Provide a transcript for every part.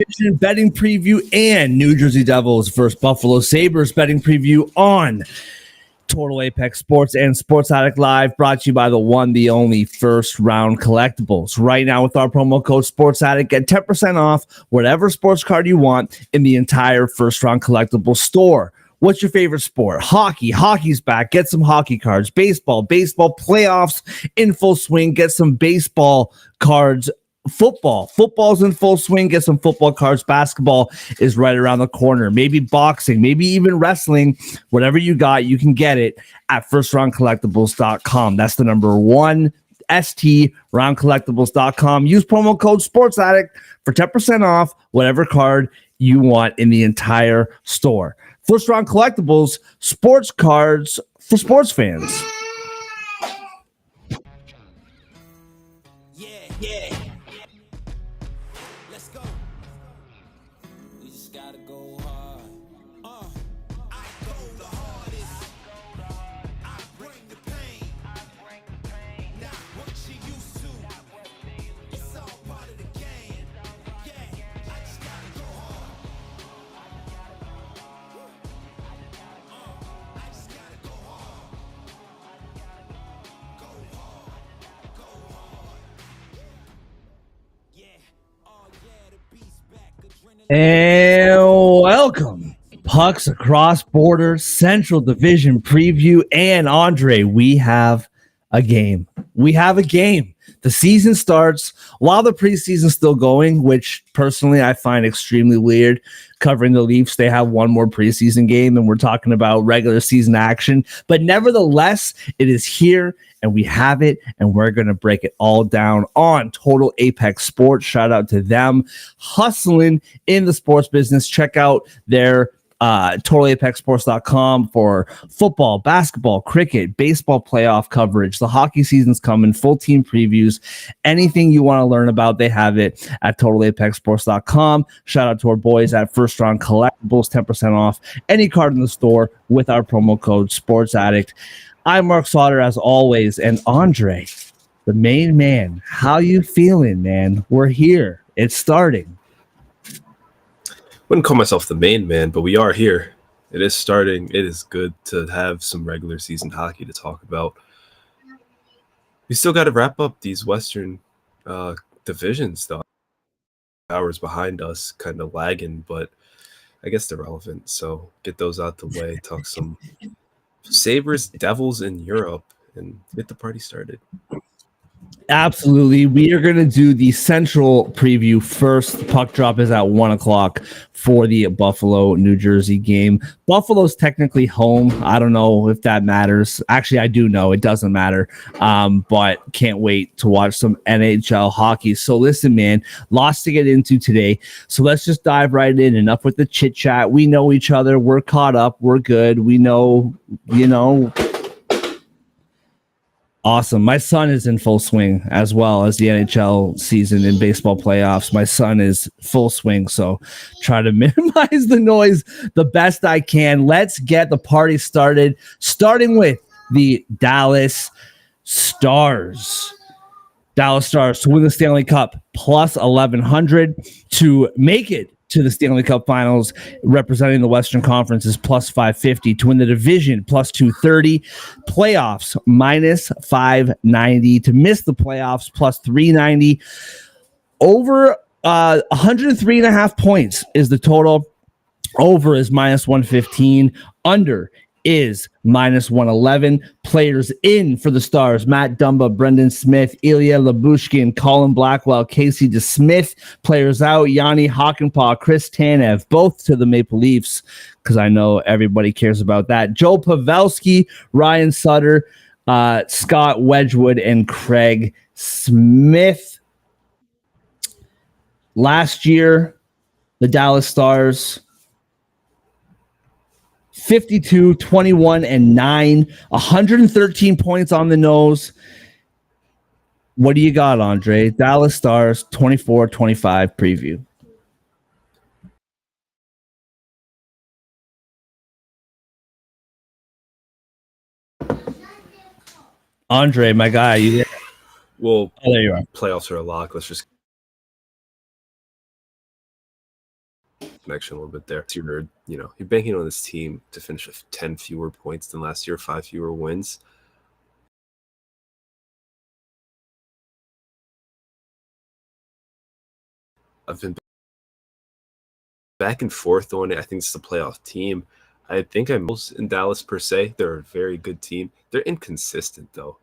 Division betting preview and New Jersey Devils versus Buffalo Sabres betting preview on Total Apex Sports and Sports Addict Live, brought to you by the one, the only First Round Collectibles. Right now with our promo code Sports Addict, get 10% off whatever sports card you want in the entire First Round Collectibles store. What's your favorite sport? Hockey. Hockey's back. Get some hockey cards. Baseball. Baseball playoffs in full swing. Get some baseball cards. Football's in full swing. Get some football cards. Basketball is right around the corner. Maybe boxing, maybe even wrestling. Whatever you got, you can get it at firstroundcollectibles.com. That's the number one, roundcollectibles.com. Use promo code SportsAddict for 10% off whatever card you want in the entire store. First Round Collectibles, sports cards for sports fans. Yeah. Let's go. We just gotta go hard. I go the hardest. I bring the pain. Not what you used to. It's all part of the game. Yeah, I just gotta go hard. I just gotta go hard. Go hard. Go hard. And welcome, Pucks Across Borders Central Division preview. And Andre, we have a game. The season starts while the preseason's still going, which personally I find extremely weird. Covering the Leafs, they have one more preseason game, and we're talking about regular season action. But nevertheless, it is here, and we have it, and we're going to break it all down on Total Apex Sports. Shout out to them hustling in the sports business. Check out their totalapexsports.com for football, basketball, cricket, baseball playoff coverage. The hockey season's coming, full team previews. Anything you want to learn about, they have it at totalapexsports.com. Shout out to our boys at First Round Collectibles, 10% off any card in the store with our promo code Sports Addict. I'm Mark Slaughter as always, and Andre, the main man. How you feeling, man? We're here. It's starting. Wouldn't call myself the main man, but we are here. It is starting. It is good to have some regular season hockey to talk about. We still got to wrap up these Western divisions, though. Hours behind us, kind of lagging, but I guess they're relevant. So get those out the way. Talk some Sabres, Devils in Europe, and get the party started. Absolutely. We are going to do the central preview first. The puck drop is at 1 o'clock for the Buffalo, New Jersey game. Buffalo's technically home. I don't know if that matters. Actually, I do know it doesn't matter, but can't wait to watch some NHL hockey. So listen, man, lots to get into today. So let's just dive right in. Enough with the chit chat. We know each other. We're caught up. We're good. We know, Awesome. My son is in full swing as well as the NHL season in baseball playoffs. My son is full swing, so try to minimize the noise the best I can. Let's get the party started, starting with the Dallas Stars. Dallas Stars to win the Stanley Cup plus 1,100, to make it to the Stanley Cup Finals, representing the Western Conference, is plus 550. To win the division, plus 230. Playoffs, minus 590. To miss the playoffs, plus 390. Over 103.5 points is the total. Over is minus 115. Under is minus 111. Players in for the Stars: Matt Dumba, Brendan Smith, Ilya Lyubushkin, Colin Blackwell, Casey DeSmith. Players out: Yanni Hakanpää, Chris Tanev, both to the Maple Leafs, because I know everybody cares about that. Joe Pavelski, Ryan Sutter, Scott Wedgwood, and Craig Smith. Last year, the Dallas Stars 52, 21, and 9, 113 points on the nose. What do you got, Andre? Dallas Stars 24-25 preview. Andre, my guy, you there? Well, there you are. Playoffs are a lock. Let's just connection a little bit there. You're banking on this team to finish with 10 fewer points than last year, 5 fewer wins. I've been back and forth on it. I think it's a playoff team. I think I'm most in Dallas per se. They're a very good team. They're inconsistent though.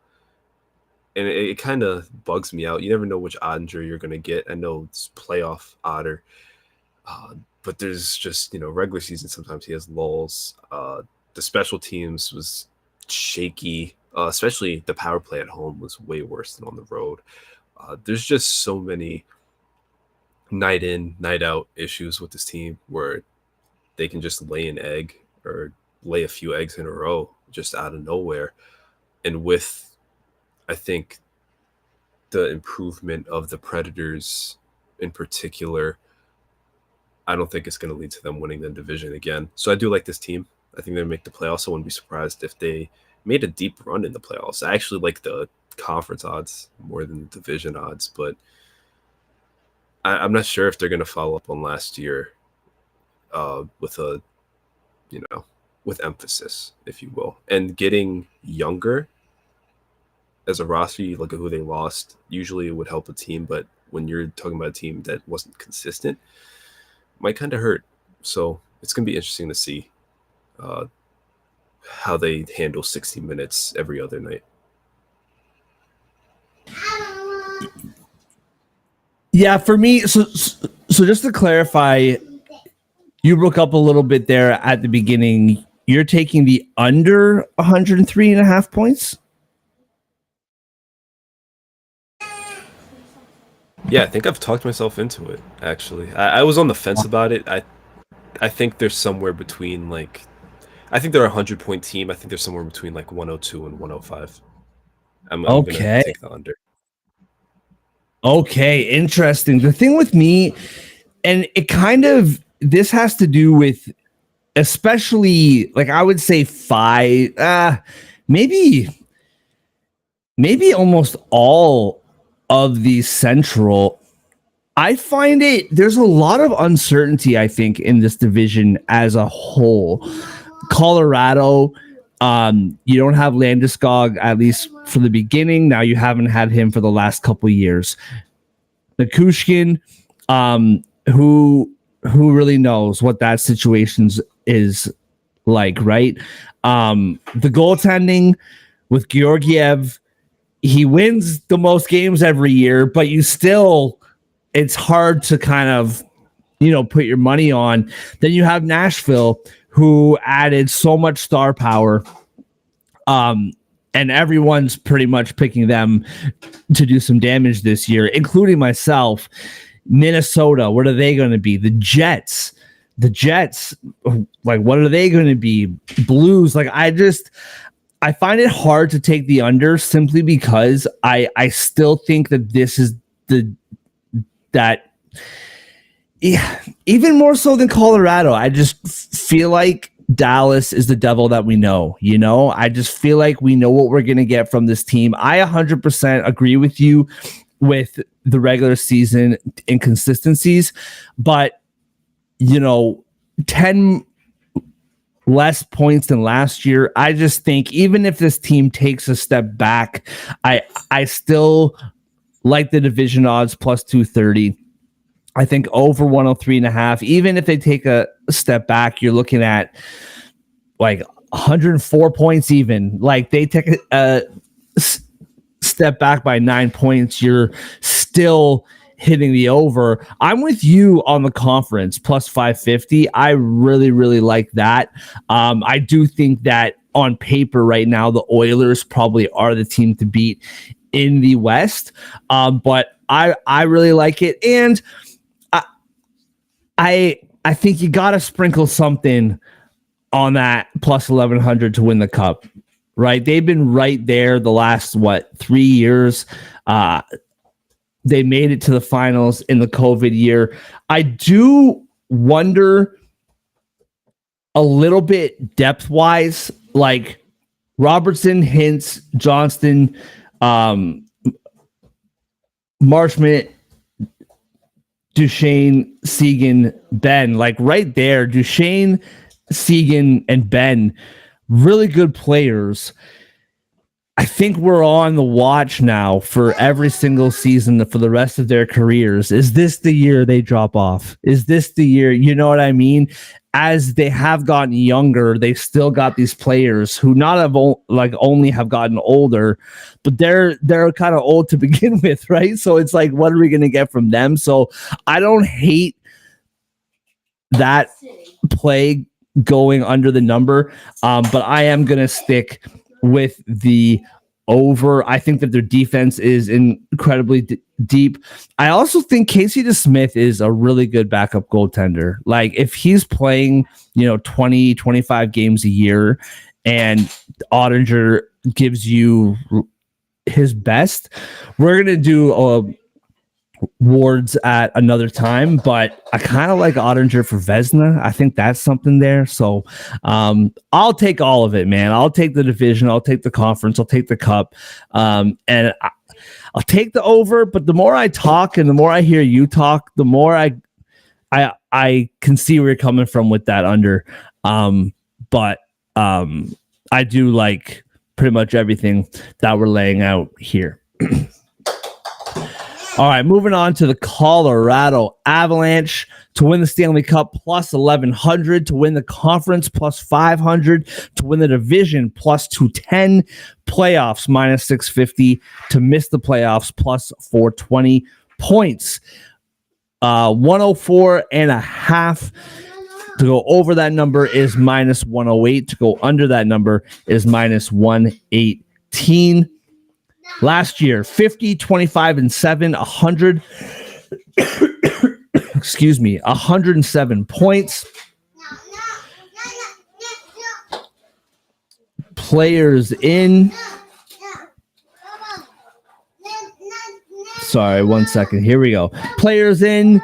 And it kind of bugs me out. You never know which Andre you're going to get. I know it's playoff otter. But there's just, regular season, sometimes he has lulls. The special teams was shaky, especially the power play at home was way worse than on the road. There's just so many night in, night out issues with this team where they can just lay an egg or lay a few eggs in a row just out of nowhere. And with, I think, the improvement of the Predators in particular, I don't think it's going to lead to them winning the division again. So I do like this team. I think they'll make the playoffs. I wouldn't be surprised if they made a deep run in the playoffs. I actually like the conference odds more than the division odds, but I'm not sure if they're going to follow up on last year with emphasis, if you will. And getting younger as a roster, you look at who they lost, usually it would help a team, but when you're talking about a team that wasn't consistent, might kind of hurt. So it's going to be interesting to see how they handle 60 minutes every other night. Yeah, for me, so just to clarify, you broke up a little bit there at the beginning. You're taking the under 103.5 points? Yeah, I think I've talked myself into it, actually. I was on the fence about it. I think they're somewhere between, I think they're a 100-point team. I think they're somewhere between, 102 and 105. I'm going to take the under. Okay, interesting. The thing with me, and it kind of, this has to do with, especially, I would say maybe almost all of the Central. I find there's a lot of uncertainty, I think, in this division as a whole. Colorado, you don't have Landeskog, at least for the beginning. Now you haven't had him for the last couple years. Nikushkin, who really knows what that situation is like, right? The goaltending with Georgiev, he wins the most games every year, but it's hard to kind of, put your money on. Then you have Nashville, who added so much star power. And everyone's pretty much picking them to do some damage this year, including myself. Minnesota, what are they going to be? The Jets, what are they going to be? Blues, I find it hard to take the under simply because I still think that this is even more so than Colorado. I just feel like Dallas is the devil that we know. I just feel like we know what we're going to get from this team. I 100% agree with you with the regular season inconsistencies, but 10 less points than last year. I just think even if this team takes a step back, I still like the division odds plus 230. I think over 103.5. Even if they take a step back, you're looking at 104 points. Even they take a step back by 9 points, you're still hitting the over. I'm with you on the conference plus 550. I really, really like that. I do think that on paper right now, the Oilers probably are the team to beat in the West. But I really like it. And I think you got to sprinkle something on that plus 1100 to win the cup, right? They've been right there the last 3 years. They made it to the finals in the COVID year. I do wonder a little bit depth wise, Robertson, Hintz, Johnston, Marchment, Duchesne, Seguin, Ben. Like right there, Duchesne, Seguin, and Ben, really good players. I think we're on the watch now for every single season for the rest of their careers. Is this the year they drop off? Is this the year? You know what I mean? As they have gotten younger, they still got these players who not have only have gotten older, but they're kind of old to begin with, right? So it's like, what are we going to get from them? So I don't hate that play going under the number, but I am going to stick with the over. I think that their defense is incredibly deep. I also think Casey DeSmith is a really good backup goaltender. Like if he's playing, 20, 25 games a year and Ottinger gives you his best, we're going to do Wards at another time, but I kind of like Ottinger for Vezina. I think that's something there. So I'll take all of it, man. I'll take the division. I'll take the conference. I'll take the cup. And I'll take the over. But the more I talk and the more I hear you talk, the more I can see where you're coming from with that under. But I do like pretty much everything that we're laying out here. All right, moving on to the Colorado Avalanche to win the Stanley Cup plus 1,100, to win the conference plus 500, to win the division plus 210, playoffs minus 650, to miss the playoffs plus 420 points. 104 and a half. To go over that number is minus 108. To go under that number is minus 118. Last year, 50, 25, and 7, 100. Excuse me, 107 points. Players in. Sorry, 1 second. Here we go. Players in.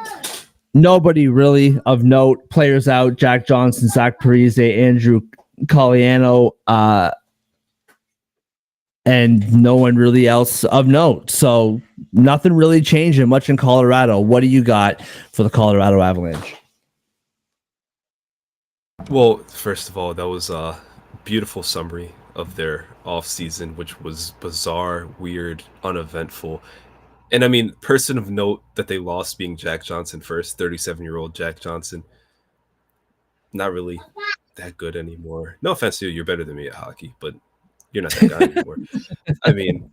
Nobody really of note. Players out. Jack Johnson, Zach Parise, Andrew Colliano, and no one really else of note. So nothing really changing much in Colorado. What do you got for the Colorado Avalanche? Well, first of all, that was a beautiful summary of their offseason, which was bizarre, weird, uneventful. And I mean, person of note that they lost being Jack Johnson first, 37-year-old Jack Johnson. Not really that good anymore. No offense to you, you're better than me at hockey, but you're not that guy anymore. I mean,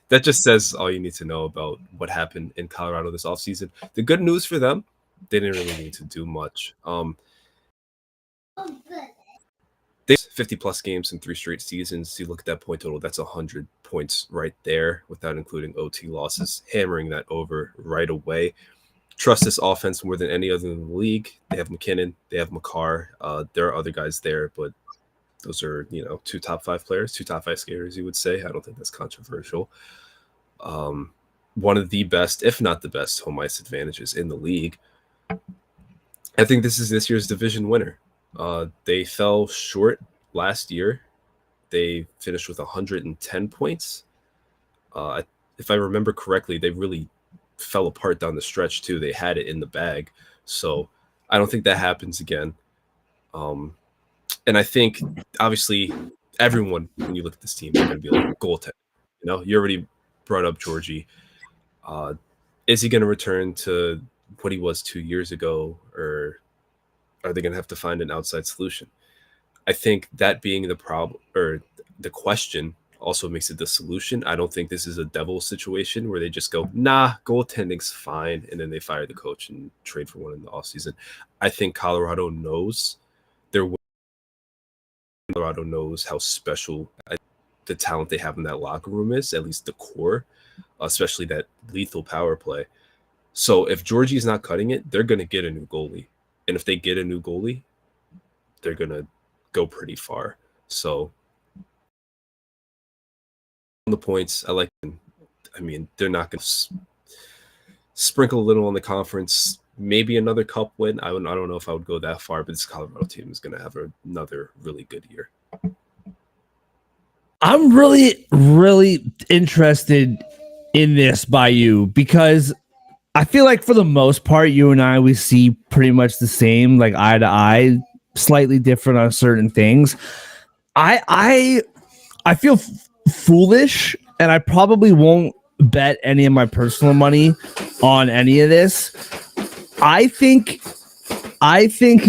that just says all you need to know about what happened in Colorado this offseason. The good news for them, they didn't really need to do much. They 50-plus games in 3 straight seasons. You look at that point total, that's 100 points right there without including OT losses, hammering that over right away. Trust this offense more than any other in the league. They have McKinnon, they have Makar. There are other guys there, but those are, 2 top 5 players, 2 top 5 skaters, you would say. I don't think that's controversial. One of the best, if not the best, home ice advantages in the league. I think this is this year's division winner. They fell short last year. They finished with 110 points. If I remember correctly, they really fell apart down the stretch, too. They had it in the bag. So I don't think that happens again. And I think, obviously, everyone, when you look at this team, they're going to be like, goaltender. You already brought up Georgie. Is he going to return to what he was 2 years ago, or are they going to have to find an outside solution? I think that being the problem, or the question, also makes it the solution. I don't think this is a devil situation where they just go, nah, goaltending's fine, and then they fire the coach and trade for one in the offseason. I think Colorado knows Colorado knows how special the talent they have in that locker room is, at least the core, especially that lethal power play. So if Georgie's not cutting it, they're going to get a new goalie. And if they get a new goalie, they're going to go pretty far. So on the points, I mean, they're not going to sprinkle a little on the conference, maybe another cup win. I don't know if I would go that far, but this Colorado team is going to have another really good year. I'm really, really interested in this by you because I feel like for the most part, you and I, we see pretty much the same, like eye to eye, slightly different on certain things. I feel foolish, and I probably won't bet any of my personal money on any of this. I think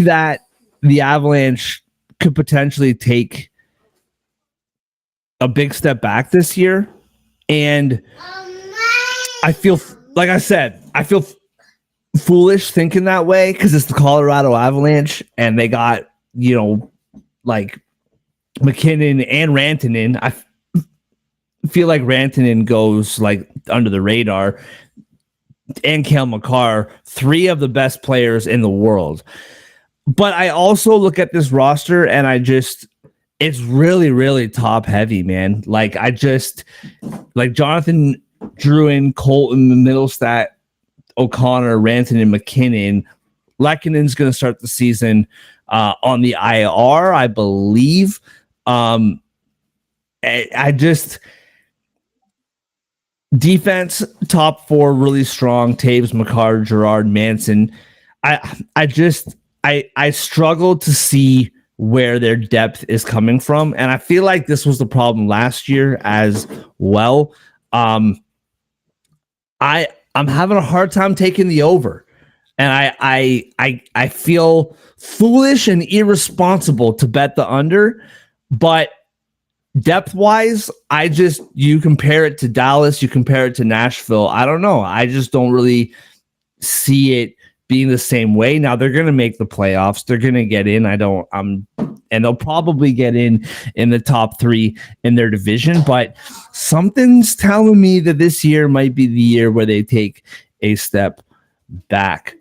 that the Avalanche could potentially take a big step back this year, and I feel like I said, I feel foolish thinking that way because it's the Colorado Avalanche, and they got like McKinnon and Rantanen. I feel like Rantanen goes like under the radar, and Cale Makar, three of the best players in the world. But I also look at this roster and it's really, really top heavy, man. Like Jonathan Drouin, Colton, Middlestat, O'Connor, Rantanen, McKinnon. Lekkonen's going to start the season on the IR, I believe. Defense, top four, really strong. Taves, Makar, Gerard, Manson. I struggle to see where their depth is coming from, and I feel like this was the problem last year as well. I'm having a hard time taking the over, and I feel foolish and irresponsible to bet the under, but depth wise, you compare it to Dallas, you compare it to Nashville. I don't know. I just don't really see it being the same way. Now they're going to make the playoffs. They're going to get in. And they'll probably get in the top three in their division, but something's telling me that this year might be the year where they take a step back.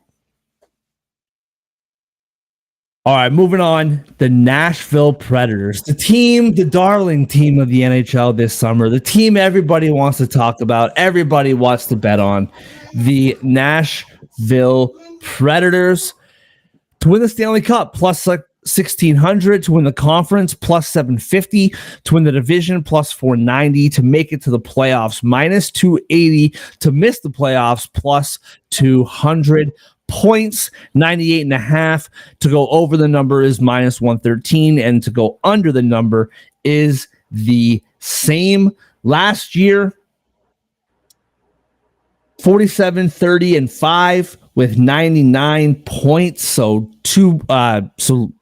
All right, moving on. The Nashville Predators, the darling team of the NHL this summer, the team everybody wants to talk about, everybody wants to bet on, the Nashville Predators to win the Stanley Cup, plus 1,600, to win the conference, plus 750, to win the division, plus 490, to make it to the playoffs, minus 280, to miss the playoffs, plus 200. Points, 98.5. To go over the number is minus 113, and to go under the number is the same. Last year, 47, 30, and 5 with 99 points. So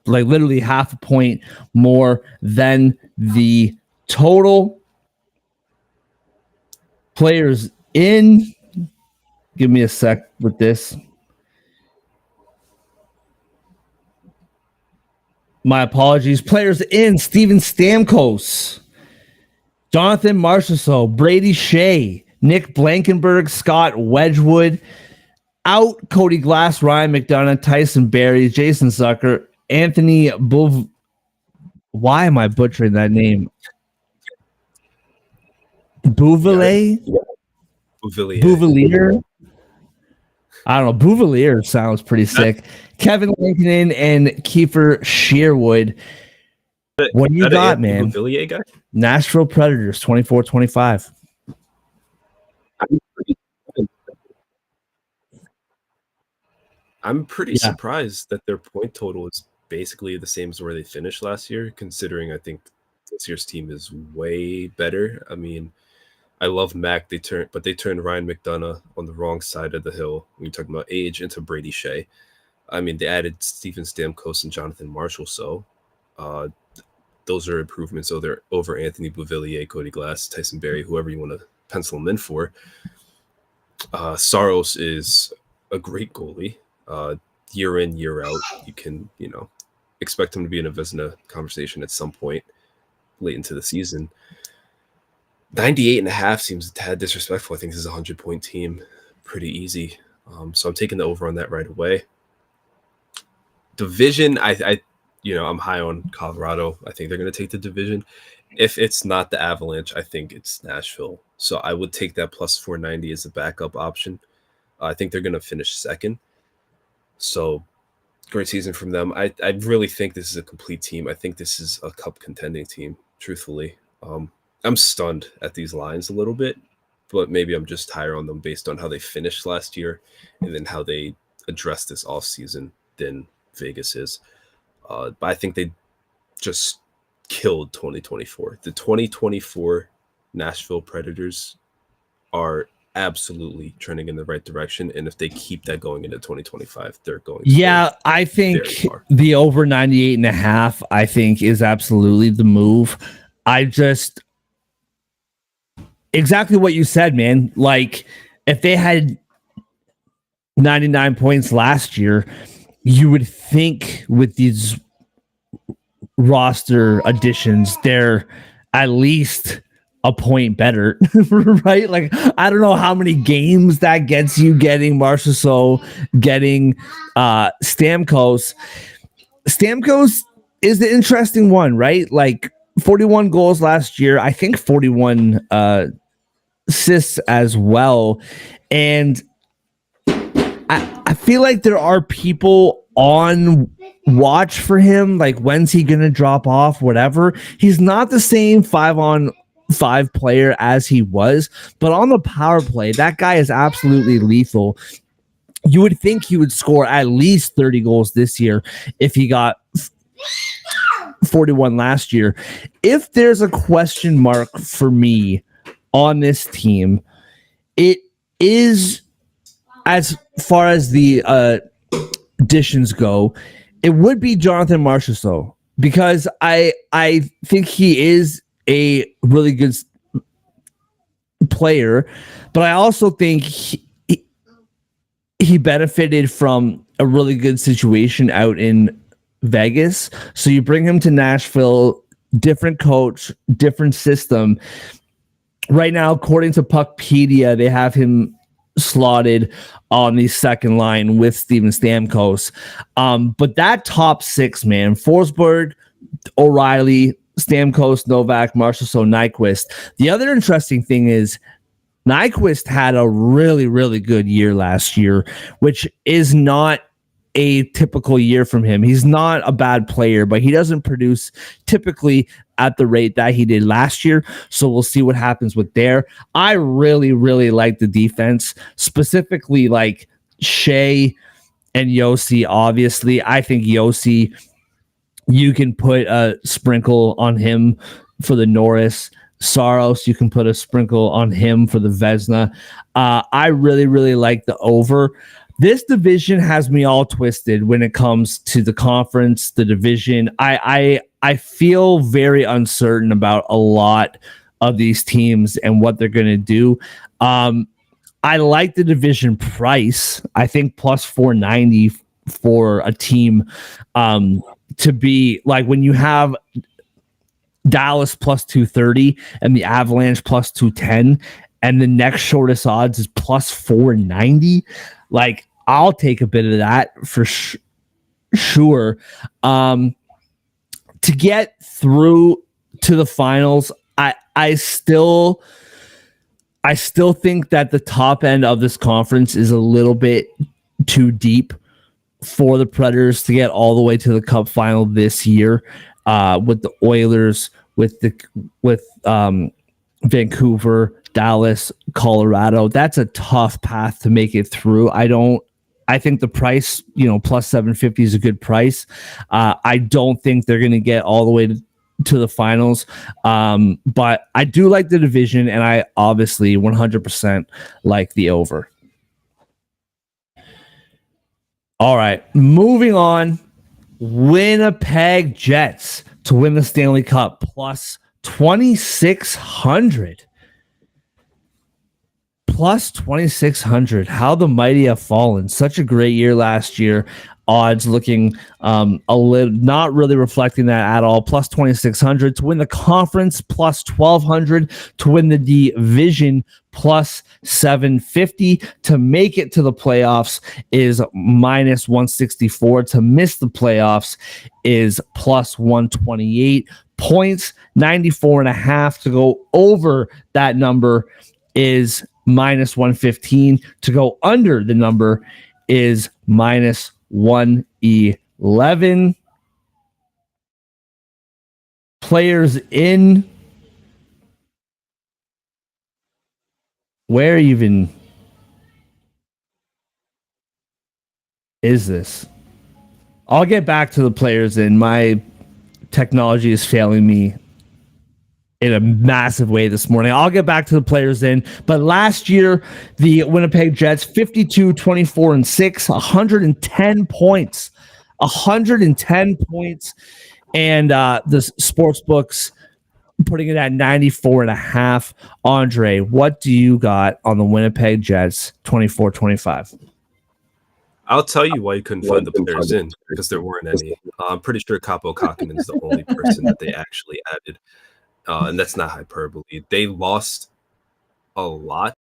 literally half a point more than the total. Players in. Give me a sec with this. My apologies. Players in: Steven Stamkos, Jonathan Marchessault, Brady Shea, Nick Blankenburg, Scott Wedgwood. Out: Cody Glass, Ryan McDonough, Tyson Barrie, Jason Zucker, Anthony Bouv. Why am I butchering that name? Bouvillier? Bouvillier? I don't know. Bouvillier sounds pretty sick. Kevin Lankinen and Kiefer Sherwood. What do you got, man? Guy? Nashville Predators, 24-25. I'm pretty surprised that their point total is basically the same as where they finished last year, considering I think this year's team is way better. I mean, I love Mac. They turned Ryan McDonough on the wrong side of the hill when you're talking about age into Brady Shea. I mean, they added Steven Stamkos and Jonathan Marchessault. Those are improvements over Anthony Bouvillier, Cody Glass, Tyson Barrie, whoever you want to pencil them in for. Saros is a great goalie. Year in, year out, you can, expect him to be in a Vezina conversation at some point late into the season. 98.5 seems a tad disrespectful. I think this is a 100-point team. Pretty easy. So I'm taking the over on that right away. Division, I'm high on Colorado. I think they're going to take the division. If it's not the Avalanche, I think it's Nashville. So I would take that plus 490 as a backup option. I think they're going to finish second. So great season from them. I really think this is a complete team. I think this is a cup contending team, truthfully. I'm stunned at these lines a little bit but maybe I'm just higher on them based on how they finished last year and then how they addressed this offseason than Vegas is. But I think they just killed 2024. The 2024 Nashville Predators are absolutely trending in the right direction, and if they keep that going into 2025, they're going to Yeah, I think very far. the over 98.5, I think, is absolutely the move. I just exactly what you said, man. Like, if they had 99 points last year, you would think with these roster additions, they're at least a point better, right? Like, I don't know how many games that gets you getting Marchessault, getting Stamkos. Stamkos is the interesting one, right? Like 41 goals last year. I think 41 assists as well. And I feel like there are people on watch for him. Like, when's he going to drop off? Whatever. He's not the same 5-on-5 player as he was, but on the power play, that guy is absolutely lethal. You would think he would score at least 30 goals this year if he got 41 last year. If there's a question mark for me on this team, it is, as far as the additions go, it would be Jonathan Marchessault, because I think he is a really good player, but I also think he benefited from a really good situation out in Vegas. So you bring him to Nashville, different coach, different system. Right now, according to Puckpedia, they have him slotted on the second line with Steven Stamkos. But that top six, man, Forsberg, O'Reilly, Stamkos, Novak, Marchessault, Nyquist. The other interesting thing is Nyquist had a really, really good year last year, which is not a typical year from him. He's not a bad player, but he doesn't produce typically at the rate that he did last year. So we'll see what happens with there. I really, really like the defense, specifically like Shea and Yossi. Obviously, I think Yossi, you can put a sprinkle on him for the Norris. Saros, you can put a sprinkle on him for the Vezina. I really, really like the over. This division has me all twisted when it comes to the conference, the division. I feel very uncertain about a lot of these teams and what they're going to do. I like the division price. I think plus 490 for a team to be like, when you have Dallas plus 230 and the Avalanche plus 210 and the next shortest odds is plus 490. Like, I'll take a bit of that for sure. To get through to the finals, I still think that the top end of this conference is a little bit too deep for the Predators to get all the way to the Cup final this year. With the Oilers, with Vancouver, Dallas, Colorado, that's a tough path to make it through. I think the price, plus 750 is a good price. I don't think they're going to get all the way to the finals. But I do like the division, and I obviously 100% like the over. All right, moving on. Winnipeg Jets to win the Stanley Cup plus 2,600. Plus 2,600. How the mighty have fallen. Such a great year last year. Odds looking a little, not really reflecting that at all. Plus 2,600 to win the conference. Plus 1,200 to win the division. Plus 750 to make it to the playoffs is minus 164. To miss the playoffs is plus 128. Points 94.5. To go over that number is minus 115. To go under the number is minus 111. Players in Where even is this? I'll get back to the players in. My technology is failing me in a massive way this morning. I'll get back to the players in. But last year, the Winnipeg Jets, 52, 24, and 6, 110 points. 110 points. And the sports books putting it at 94.5. Andre, what do you got on the Winnipeg Jets 24-25? I'll tell you why you couldn't find the players in, because there weren't any. I'm pretty sure Kaapo Kahkonen is the only person that they actually added. And that's not hyperbole. They lost a lot.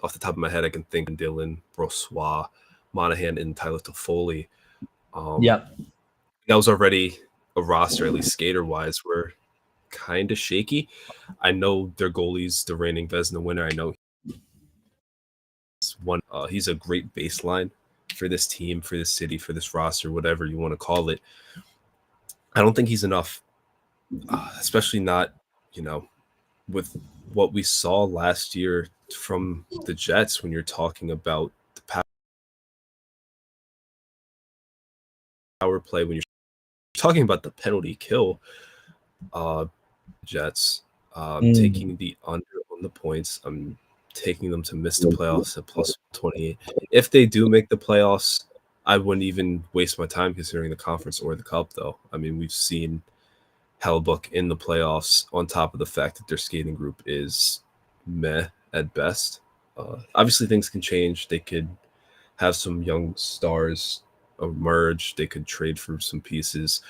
Off the top of my head, I can think of Dylan, Brossois, Monahan, and Tyler Toffoli. Yep. That was already a roster, at least skater-wise, were kind of shaky. I know their goalie's the reigning Vezina winner. I know he's a great baseline for this team, for this city, for this roster, whatever you want to call it. I don't think he's enough, especially not, with what we saw last year from the Jets when you're talking about the power play, when you're talking about the penalty kill, Jets taking the under on the points. I'm taking them to miss the playoffs at plus 28. If they do make the playoffs, I wouldn't even waste my time considering the conference or the cup, though. I mean, we've seen Hellebuyck in the playoffs, on top of the fact that their skating group is meh at best. Obviously, things can change. They could have some young stars emerge. They could trade for some pieces.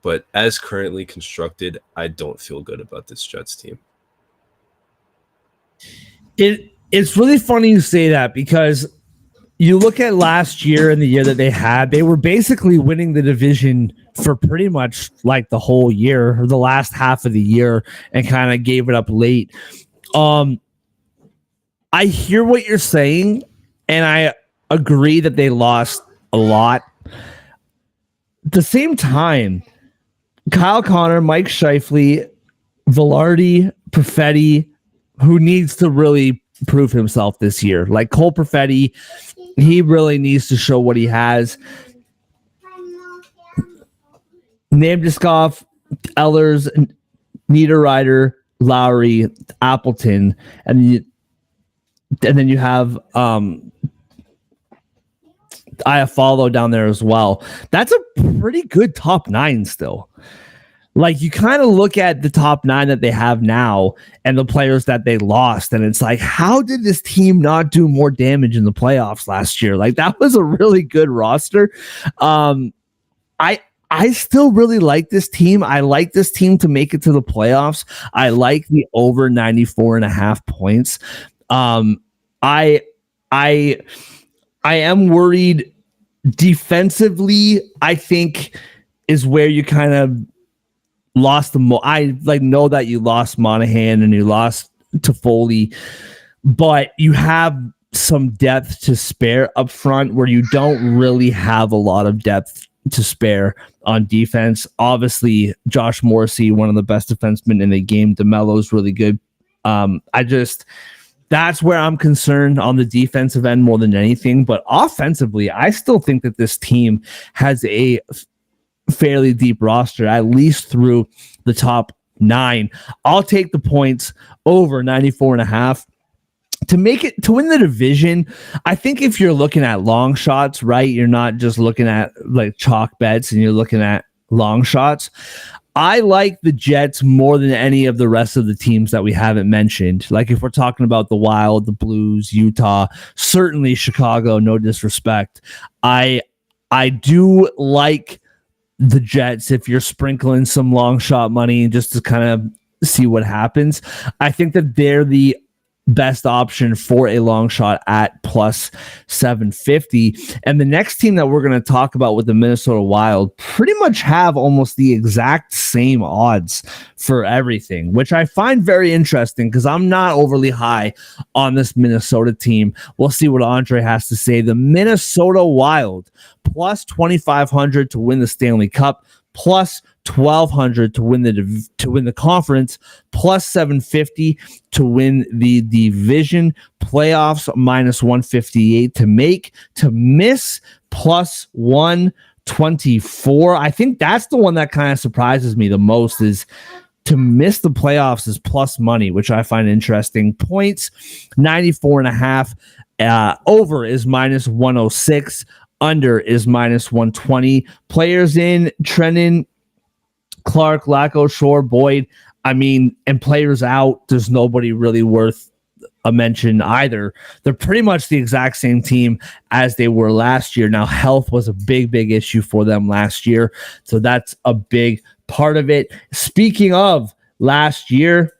But as currently constructed, I don't feel good about this Jets team. It's really funny you say that, because you look at last year and the year that they were basically winning the division for pretty much like the whole year, or the last half of the year, and kind of gave it up late. I hear what you're saying, and I agree that they lost a lot. At the same time, Kyle Connor, Mike Scheifele, Velarde, Perfetti, who needs to really prove himself this year. Like Cole Perfetti, he really needs to show what he has. Namdiskov, Ehlers, Niederreiter, Lowry, Appleton, and then you have Iafallo down there as well. That's a pretty good top 9 still. Like, you kind of look at the top 9 that they have now and the players that they lost, and it's like, how did this team not do more damage in the playoffs last year? Like, that was a really good roster. I still really like this team. I like this team to make it to the playoffs. I like the over 94.5 points. I am worried defensively. I think is where you kind of lost the most. I know that you lost Monahan and you lost Toffoli, but you have some depth to spare up front where you don't really have a lot of depth to spare on defense. Obviously, Josh Morrissey, one of the best defensemen in the game. DeMello's really good. That's where I'm concerned on the defensive end more than anything. But offensively, I still think that this team has a fairly deep roster, at least through the top 9. I'll take the points over 94.5 to make it, to win the division. I think if you're looking at long shots, right, you're not just looking at like chalk bets and you're looking at long shots. I like the Jets more than any of the rest of the teams that we haven't mentioned. Like if we're talking about the Wild, the Blues, Utah, certainly Chicago, no disrespect. I do like the Jets if you're sprinkling some long shot money just to kind of see what happens. I think that they're the best option for a long shot at plus 750. And the next team that we're going to talk about with the Minnesota Wild pretty much have almost the exact same odds for everything, which I find very interesting because I'm not overly high on this Minnesota team. We'll see what Andre has to say. The Minnesota Wild plus 2,500 to win the Stanley Cup, plus 1,200 to win the conference, plus 750 to win the division, playoffs minus 158 to make, to miss plus 124. I think that's the one that kind of surprises me the most, is to miss the playoffs is plus money, which I find interesting. Points 94.5. Over is minus 106. Under is minus 120. Players in: Trennan, Clark, Lacko, Shore, Boyd. I mean, and players out, there's nobody really worth a mention either. They're pretty much the exact same team as they were last year. Now, health was a big issue for them last year, so that's a big part of it. Speaking of last year,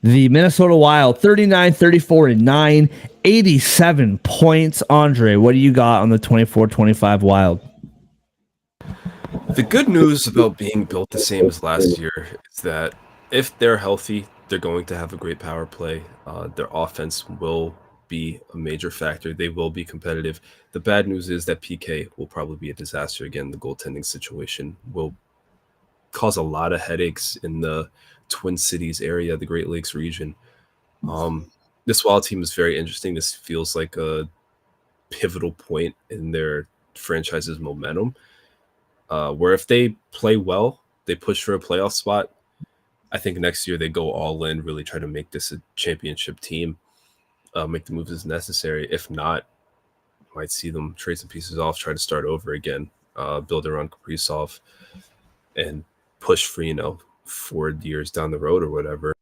the Minnesota Wild, 39, 34, and 9, 87 points. Andre, what do you got on the 24-25 Wild? The good news about being built the same as last year is that if they're healthy, they're going to have a great power play. Their offense will be a major factor. They will be competitive. The bad news is that PK will probably be a disaster again. The goaltending situation will cause a lot of headaches in the Twin Cities area, the Great Lakes region. This Wild team is very interesting. This feels like a pivotal point in their franchise's momentum, where if they play well, they push for a playoff spot. I think next year they go all in, really try to make this a championship team, make the moves as necessary. If not, might see them trade some pieces off, try to start over again, build around Kaprizov, and push for, 4 years down the road or whatever.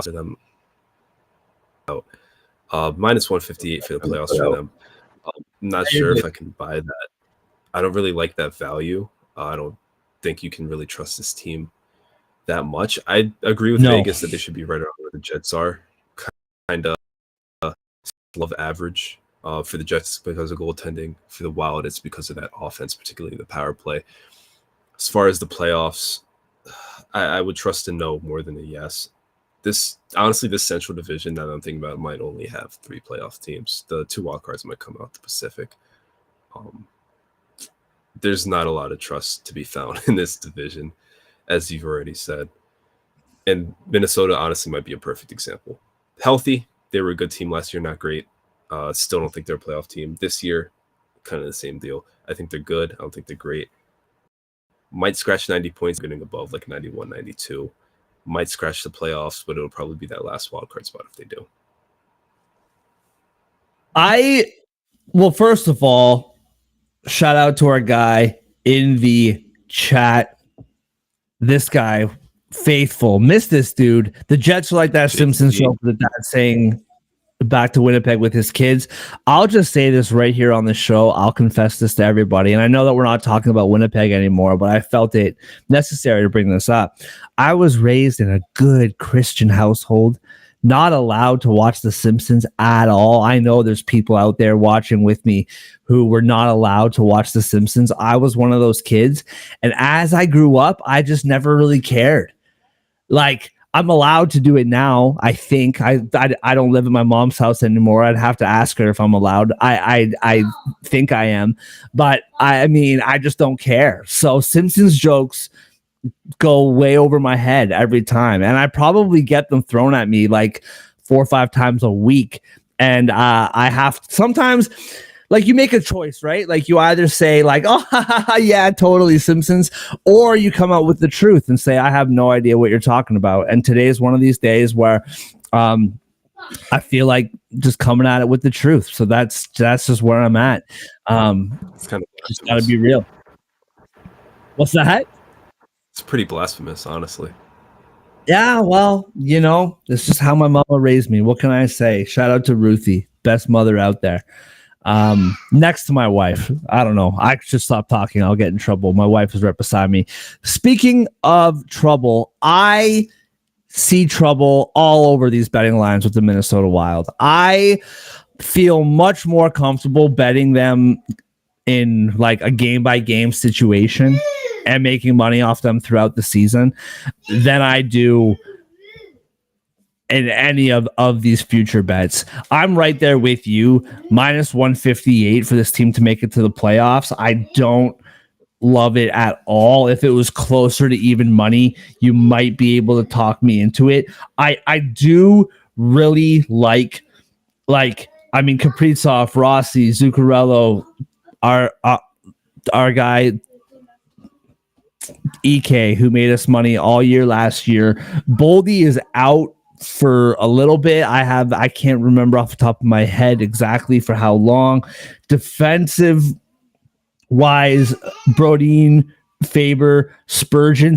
Them out. Minus 158 for the playoffs for them. I'm not sure if I can buy that. I don't really like that value. I don't think you can really trust this team that much. I agree with Vegas that they should be right around where the Jets are. Kind of love average for the Jets because of goaltending. For the Wild, it's because of that offense, particularly the power play. As far as the playoffs, I would trust a no more than a yes. This Central Division, now that I'm thinking about it, might only have 3 playoff teams. The 2 wild cards might come out the Pacific. There's not a lot of trust to be found in this division, as you've already said. And Minnesota, honestly, might be a perfect example. Healthy, they were a good team last year, not great. Still don't think they're a playoff team. This year, kind of the same deal. I think they're good. I don't think they're great. Might scratch 90 points, getting above like 91, 92. Might scratch the playoffs, but it'll probably be that last wild card spot if they do. Well, first of all, shout out to our guy in the chat. This guy, faithful. Miss this dude. The Jets are like that Simpsons show for the dad saying back to Winnipeg with his kids. I'll just say this right here on the show. I'll confess this to everybody. And I know that we're not talking about Winnipeg anymore, but I felt it necessary to bring this up. I was raised in a good Christian household, not allowed to watch The Simpsons at all. I know there's people out there watching with me who were not allowed to watch The Simpsons. I was one of those kids. And as I grew up, I just never really cared. Like, I'm allowed to do it now. I think I don't live in my mom's house anymore. I'd have to ask her if I'm allowed. I think I am, but I mean, I just don't care. So Simpsons jokes go way over my head every time, and I probably get them thrown at me like 4 or 5 times a week. And I have sometimes. Like, you make a choice, right? Like, you either say like, oh, yeah, totally Simpsons, or you come out with the truth and say, I have no idea what you're talking about. And today is one of these days where I feel like just coming at it with the truth. So that's just where I'm at. It's kind of just got to be real. What's that? It's pretty blasphemous, honestly. Yeah, well, it's just how my mama raised me. What can I say? Shout out to Ruthie, best mother out there. Next to my wife. I don't know. I should stop talking. I'll get in trouble. My wife is right beside me. Speaking of trouble, I see trouble all over these betting lines with the Minnesota Wild. I feel much more comfortable betting them in like a game by game situation and making money off them throughout the season than I do in any of these future bets. I'm right there with you. Minus 158 for this team to make it to the playoffs. I don't love it at all. If it was closer to even money, you might be able to talk me into it. I do really like I mean Kaprizov, Rossi, Zuccarello, our guy EK, who made us money all year last year. Boldy is out for a little bit. I can't remember off the top of my head exactly for how long. Defensive wise, Brodeen, Faber, Spurgeon,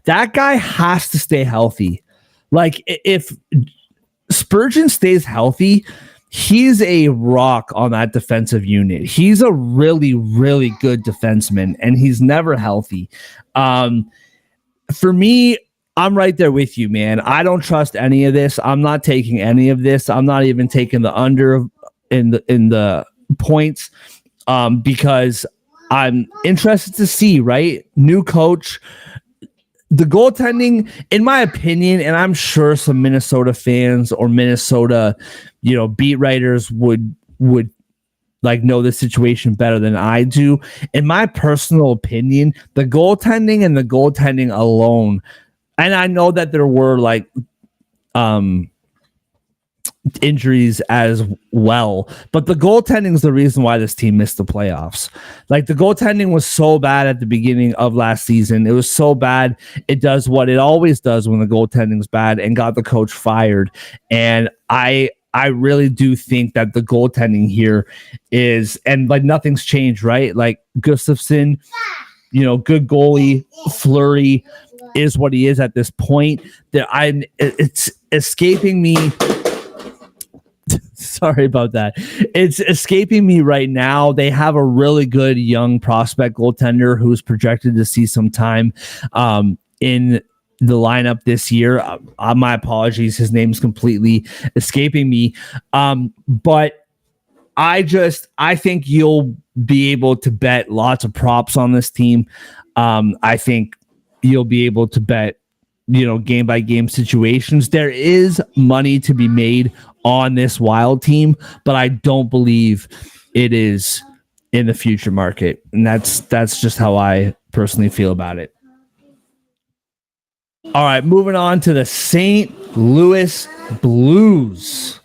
that guy has to stay healthy. Like if Spurgeon stays healthy, he's a rock on that defensive unit. He's a really, really good defenseman, and he's never healthy. For me, I'm right there with you, man. I don't trust any of this. I'm not taking any of this. I'm not even taking the under in the points because I'm interested to see, right? New coach. The goaltending, in my opinion, and I'm sure some Minnesota fans or Minnesota, beat writers would like know the situation better than I do. In my personal opinion, the goaltending and the goaltending alone, and I know that there were like injuries as well, but the goaltending is the reason why this team missed the playoffs. Like the goaltending was so bad at the beginning of last season. It was so bad. It does what it always does when the goaltending is bad, and got the coach fired. And I really do think that the goaltending here is, and like nothing's changed, right? Like Gustafsson, good goalie. Fleury is what he is at this point. It's escaping me. Sorry about that. It's escaping me right now. They have a really good young prospect goaltender who's projected to see some time in the lineup this year. My apologies. His name's completely escaping me. But I think you'll be able to bet lots of props on this team. I think you'll be able to bet, game by game situations. There is money to be made on this Wild team, but I don't believe it is in the future market. And that's just how I personally feel about it. All right, moving on to the St. Louis Blues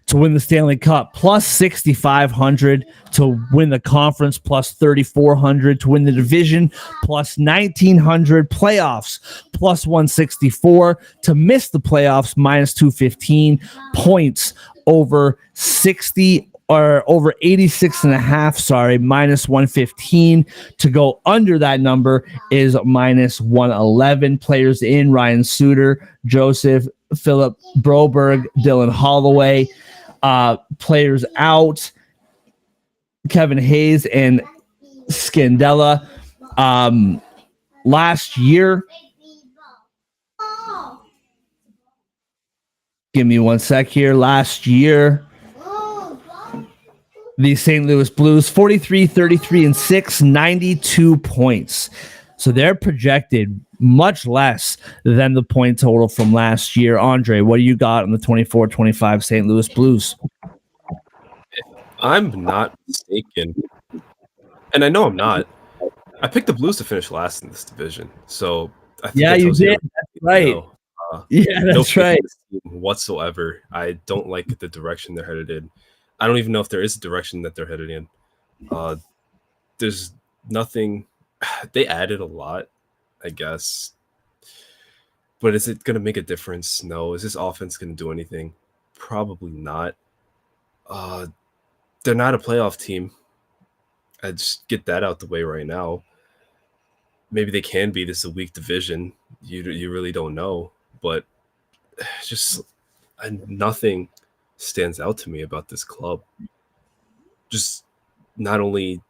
to win the Stanley Cup, plus 6,500 to win the conference, plus 3,400 to win the division, plus 1,900 playoffs, plus 164 to miss the playoffs, minus 215 points over 60 or over 86 and a half, minus 115 to go under that number is minus 111. Players in: Ryan Suter, Joseph, Philip Broberg, Dylan Holloway. Players out: Kevin Hayes and Scandella. Last year, give me one sec here. Last year, the St. Louis Blues 43, 33, and 6, 92 points. So they're projected much less than the point total from last year. Andre, what do you got on the 24-25 St. Louis Blues? I'm not mistaken, and I know I'm not. I picked the Blues to finish last in this division. So I think you did. That's right. That's right. Whatsoever. I don't like the direction they're headed in. I don't even know if there is a direction that they're headed in. There's nothing. They added a lot, I guess. But is it going to make a difference? No. Is this offense going to do anything? Probably not. They're not a playoff team. I just get that out the way right now. Maybe they can be. This is a weak division. You really don't know. But just nothing stands out to me about this club. Just not only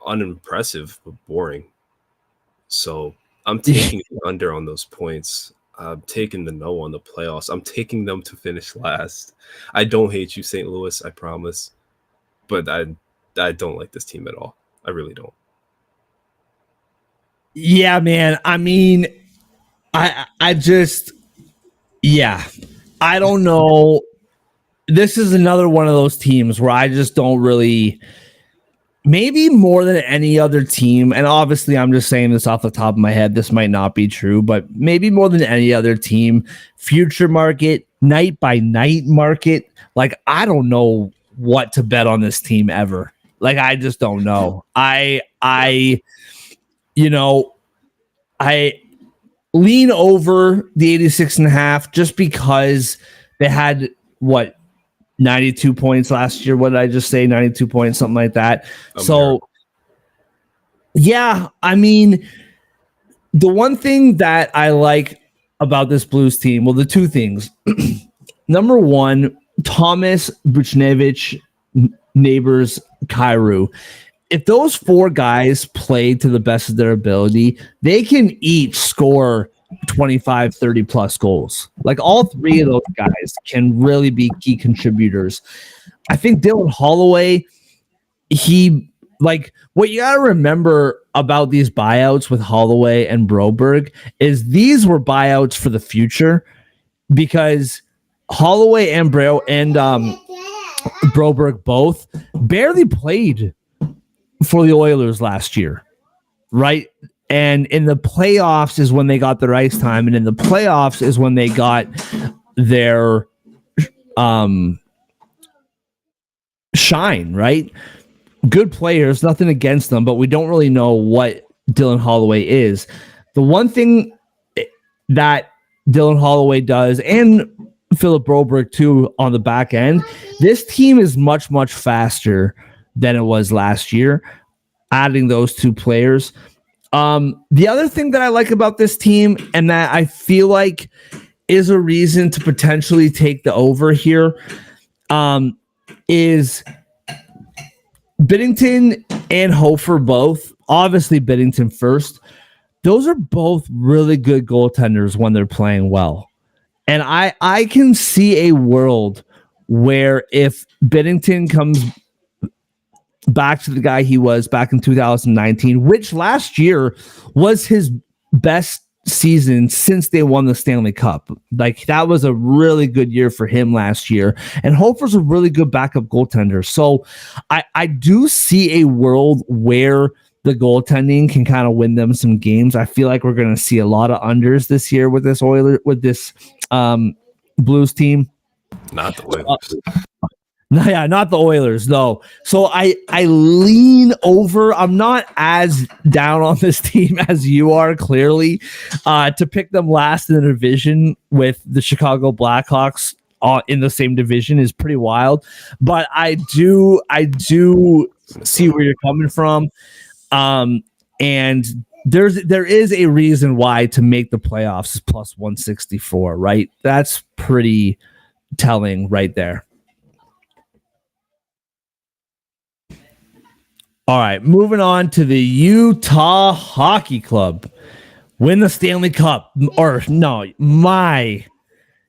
unimpressive, but boring. So I'm taking the under on those points. I'm taking the no on the playoffs. I'm taking them to finish last. I don't hate you, St. Louis, I promise. But I don't like this team at all. I really don't. Yeah, man. I mean, I just, yeah, I don't know. This is another one of those teams where I just don't really, maybe more than any other team. And obviously, I'm just saying this off the top of my head. This might not be true, but maybe more than any other team, future market, night by night market. Like, I don't know what to bet on this team ever. Like, I just don't know. I lean over the 86.5 just because they had 92 points last year. What did I just say? 92 points, something like that. Yeah, I mean, the one thing that I like about this Blues team, well, the two things. Number one, Thomas, Buchnevich, Neighbors, Kyrou. If those four guys play to the best of their ability, they can each score 25, 30 plus goals. Like, all three of those guys can really be key contributors. I think Dylan Holloway, what you got to remember about these buyouts with Holloway and Broberg is these were buyouts for the future, because Holloway and Broberg both barely played for the Oilers last year, right? And in the playoffs is when they got their ice time, and in the playoffs is when they got their shine, right? Good players, nothing against them, but we don't really know what Dylan Holloway is. The one thing that Dylan Holloway does, and Philip Broberg too on the back end, this team is much, much faster than it was last year, adding those two players. The other thing that I like about this team, and that I feel like is a reason to potentially take the over here, is Binnington and Hofer both. Obviously, Binnington first. Those are both really good goaltenders when they're playing well. And I can see a world where if Binnington comes back to the guy he was back in 2019, which last year was his best season since they won the Stanley Cup. Like, that was a really good year for him last year. And Hofer's a really good backup goaltender. So I do see a world where the goaltending can kind of win them some games. I feel like we're going to see a lot of unders this year with this Blues team. Not the Oilers. Not the Oilers, no. So I lean over. I'm not as down on this team as you are, clearly. To pick them last in the division with the Chicago Blackhawks in the same division is pretty wild. But I do see where you're coming from. And there is a reason why to make the playoffs is plus 164, right? That's pretty telling right there. All right, moving on to the Utah Hockey Club. Win the Stanley Cup. Or no, my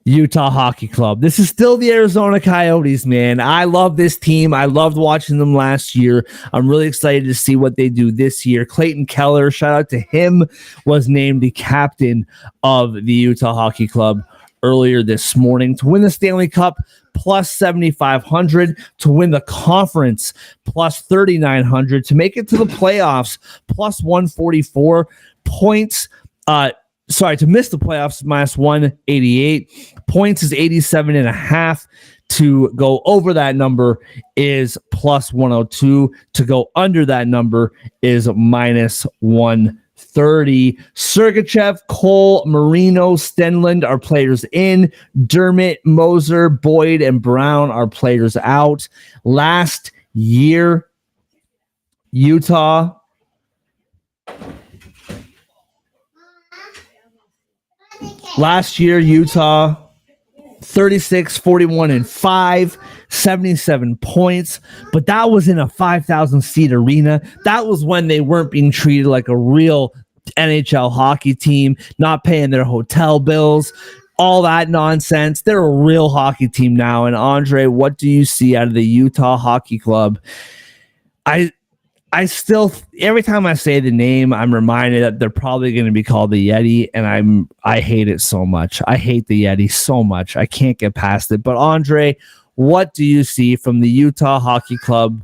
Utah Hockey Club. This is still the Arizona Coyotes, man. I love this team. I loved watching them last year. I'm really excited to see what they do this year. Clayton Keller, shout out to him, was named the captain of the Utah Hockey Club earlier this morning. To win the Stanley Cup, plus 7,500. To win the conference, plus 3,900. To make it to the playoffs, plus 144 points. To miss the playoffs, minus 188. Points is 87.5. To go over that number is plus 102. To go under that number is minus 130. Sergachev, Cole, Marino, Stenlund are players in. Dermott, Moser, Boyd, and Brown are players out. Last year, Utah Last year, Utah, 36, 41, and 5, 77 points. But that was in a 5,000 seat arena. That was when they weren't being treated like a real NHL hockey team, not paying their hotel bills, all that nonsense. They're a real hockey team now. And Andre, what do you see out of the Utah Hockey Club? I still, every time I say the name, I'm reminded that they're probably going to be called the Yeti, and I hate it so much. I hate the Yeti so much. I can't get past it. But Andre, what do you see from the Utah Hockey Club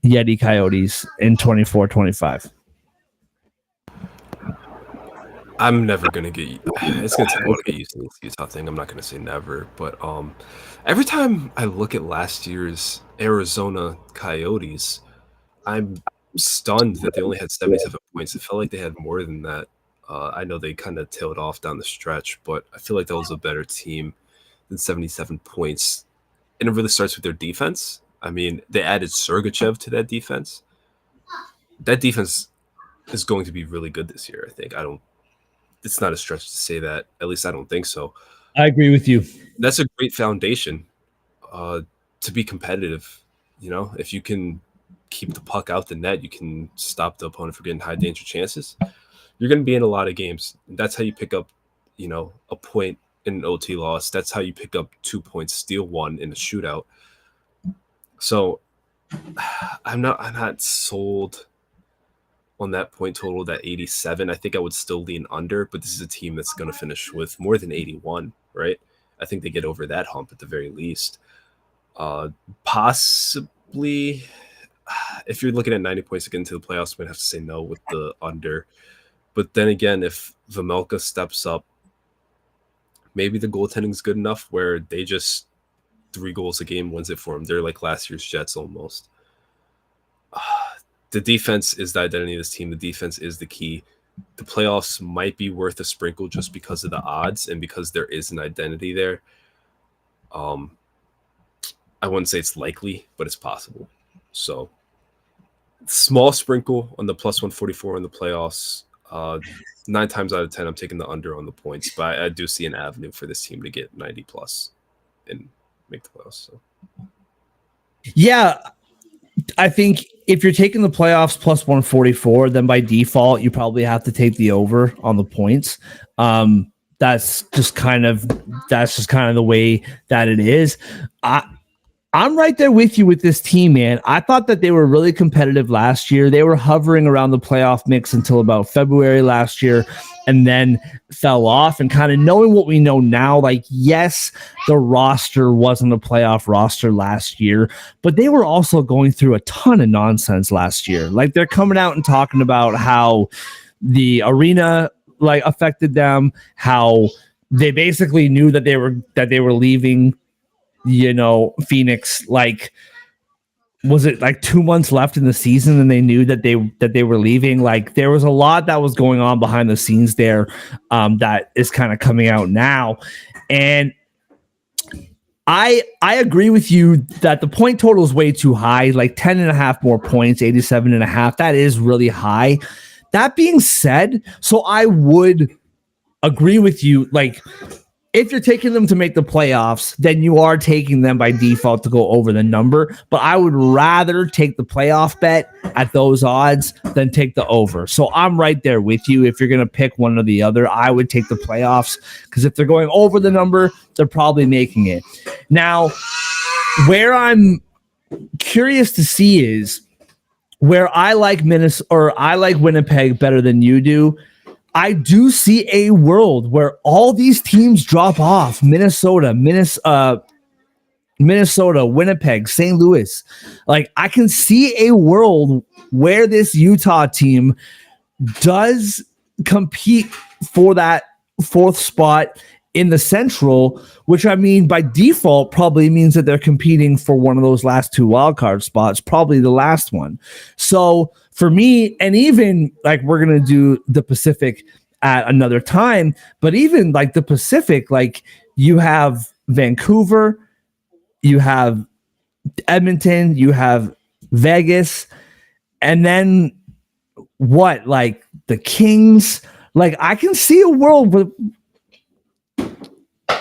Yeti Coyotes in 24-25? I'm never gonna get. It's gonna take a while to get used to this Utah thing. I'm not gonna say never, but every time I look at last year's Arizona Coyotes, I'm stunned that they only had 77 points. It felt like they had more than that. I know they kind of tailed off down the stretch, but I feel like that was a better team than 77 points. And it really starts with their defense. I mean, they added Sergachev to that defense. That defense is going to be really good this year, I think. It's not a stretch to say that. At least I don't think so. I agree with you. That's a great foundation to be competitive. You know, if you can keep the puck out the net, you can stop the opponent from getting high danger chances. You're going to be in a lot of games. That's how you pick up, a point in an OT loss. That's how you pick up 2 points, steal one in a shootout. So I'm not sold on that point total, that 87. I think I would still lean under, but this is a team that's going to finish with more than 81, right? I think they get over that hump at the very least. Possibly, if you're looking at 90 points to get into the playoffs, you might have to say no with the under. But then again, if Vejmelka steps up, maybe the goaltending is good enough where they just 3 goals a game wins it for them. They're like last year's Jets almost. The defense is the identity of this team. The defense is the key. The playoffs might be worth a sprinkle just because of the odds and because there is an identity there. I wouldn't say it's likely, but it's possible. So, small sprinkle on the plus 144 in the playoffs. 9 times out of 10, I'm taking the under on the points, but I do see an avenue for this team to get 90 plus and make the playoffs. So. Yeah, I think if you're taking the playoffs plus 144, then by default, you probably have to take the over on the points. That's just kind of the way that it is. I'm right there with you with this team, man. I thought that they were really competitive last year. They were hovering around the playoff mix until about February last year and then fell off. And kind of knowing what we know now, like, yes, the roster wasn't a playoff roster last year, but they were also going through a ton of nonsense last year. Like, they're coming out and talking about how the arena affected them, how they basically knew that they were leaving Phoenix, was it 2 months left in the season and they knew that they were leaving? Like, there was a lot that was going on behind the scenes there that is kind of coming out now. And I agree with you that the point total is way too high, like 10.5 more points, 87.5. That is really high. That being said, so I would agree with you, if you're taking them to make the playoffs, then you are taking them by default to go over the number. But I would rather take the playoff bet at those odds than take the over. So I'm right there with you. If you're going to pick one or the other, I would take the playoffs because if they're going over the number, they're probably making it. Now, where I'm curious to see is where I like Minnesota or I like Winnipeg better than you do. I do see a world where all these teams drop off. Minnesota, Winnipeg, St. Louis. I can see a world where this Utah team does compete for that 4th spot in the Central, which I mean by default probably means that they're competing for one of those last 2 wildcard spots, probably the last one. So for me, and even we're going to do the Pacific at another time, but even the Pacific, you have Vancouver, you have Edmonton, you have Vegas, and then what? The Kings. I can see a world